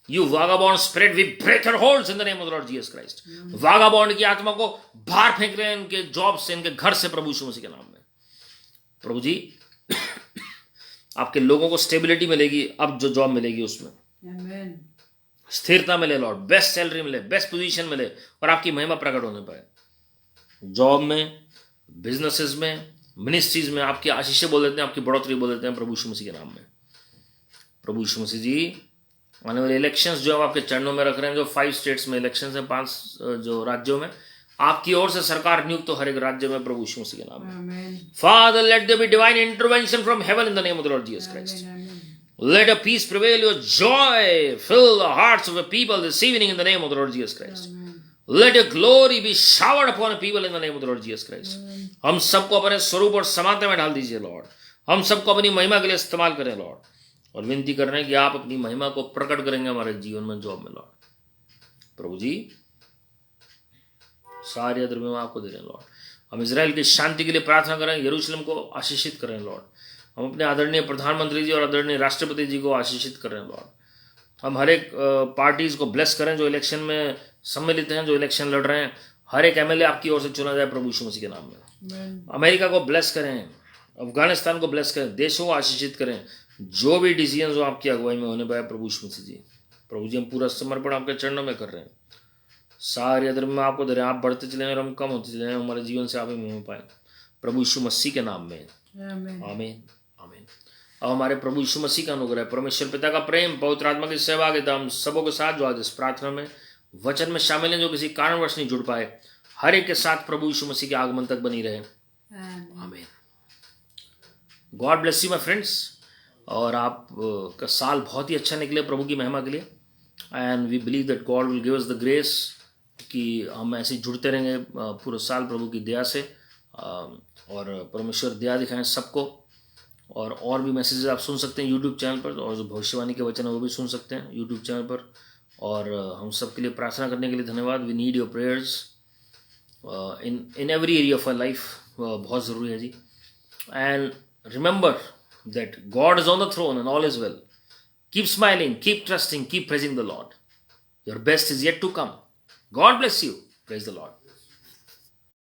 [SPEAKER 1] You vagabond spirit, we break your holds in the name of the Lord Jesus Christ. Vagabond की आत्मा को बाहर फेंक रहे हैं इनके जॉब से, इनके घर से प्रभु यीशु मसीह के नाम में। प्रभु जी, आपके लोगों को स्टेबिलिटी मिलेगी, अब जो जॉब मिलेगी उसमें स्थिरता मिले लॉर्ड, बेस्ट सैलरी मिले, बेस्ट पोजीशन मिले, और आपकी महिमा प्रकट होने पाए। जॉब में, बिजनेसेस में, मिनिस्ट्रीज में आपकी आशीषें बोल देते हैं, आपकी बढ़ोतरी बोल देते हैं प्रभु यीशु मसीह के नाम में। प्रभु यीशु मसीह जी, आने वाले इलेक्शंस जो आप आपके चरणों में रख रहे हैं, जो 5 स्टेट्स में इलेक्शंस हैं, 5 जो राज्यों में, आपकी ओर से सरकार नियुक्त हो हर एक राज्य में प्रभु यीशु मसीह के नाम में। Father, let there be divine intervention from heaven in the name of the Lord Jesus Christ. Let a peace prevail, your joy fill the hearts of the people this evening in the name of the Lord Jesus Christ. Let your glory be showered upon the people in the name of the Lord Jesus Christ. हम सबको अपने स्वरूप और समानता में ढाल दीजिए Lord, हम सबको अपनी महिमा के लिए इस्तेमाल करें लॉर्ड, और विनती कर रहे हैं कि आप अपनी महिमा को प्रकट करेंगे हमारे जीवन में, जॉब में लॉर्ड। प्रभु जी, सारी आदर में आपको दे रहे हैं लॉर्ड। हम इजराइल की शांति के लिए प्रार्थना करें, यरूशलेम को आशीषित करें लॉर्ड। हम अपने आदरणीय प्रधानमंत्री जी और आदरणीय राष्ट्रपति जी को आशीषित करें लॉर्ड। हम हर एक पार्टीज को ब्लेस करें जो इलेक्शन में सम्मिलित हैं, जो इलेक्शन लड़ रहे हैं। हर एक एमएलए आपकी ओर से चुना जाए प्रभु यीशु मसीह के नाम में। अमेरिका को ब्लेस करें, अफगानिस्तान को ब्लेस करें, देशों को आशीषित करें। जो भी डिसीजन हो आपकी अगुवाई में होने पाए प्रभु यीशु मसीह जी। प्रभु जी, हम पूरा समर्पण आपके चरणों में कर रहे हैं। सारे अदर में आपको दे रहे हैं। आप बढ़ते चले और हम कम होते चले, हमारे जीवन से आप ही में हो पाए प्रभु यीशु मसीह के नाम में। आमीन, आमीन। अब हमारे प्रभु यीशु मसीह का अनुग्रह, परमेश्वर पिता का प्रेम, पवित्र आत्मा की सहभागिता हम सबों के साथ जो आज इस प्रार्थना में वचन में शामिल हैं, जो किसी कारणवश नहीं जुड़ पाए, हर एक के साथ प्रभु यीशु मसीह के आगमन तक बनी रहे। आमीन। God bless you my friends. और आप का साल बहुत ही अच्छा निकले प्रभु की महिमा के लिए। And we believe that God will give us the grace कि हम ऐसे जुड़ते रहेंगे पूरे साल प्रभु की दया से, और परमेश्वर दया दिखाएं सबको। और भी मैसेजेस आप सुन सकते हैं यूट्यूब चैनल पर, और जो भविष्यवाणी के वचन है वो भी सुन सकते हैं यूट्यूब चैनल पर। और हम सब के लिए प्रार्थना करने के लिए धन्यवाद। We need your prayers in every area of our life, बहुत ज़रूरी है जी। And remember that God is on the throne and all is well. Keep smiling, keep trusting, keep praising the Lord. Your best is yet to come. God bless you. Praise the Lord.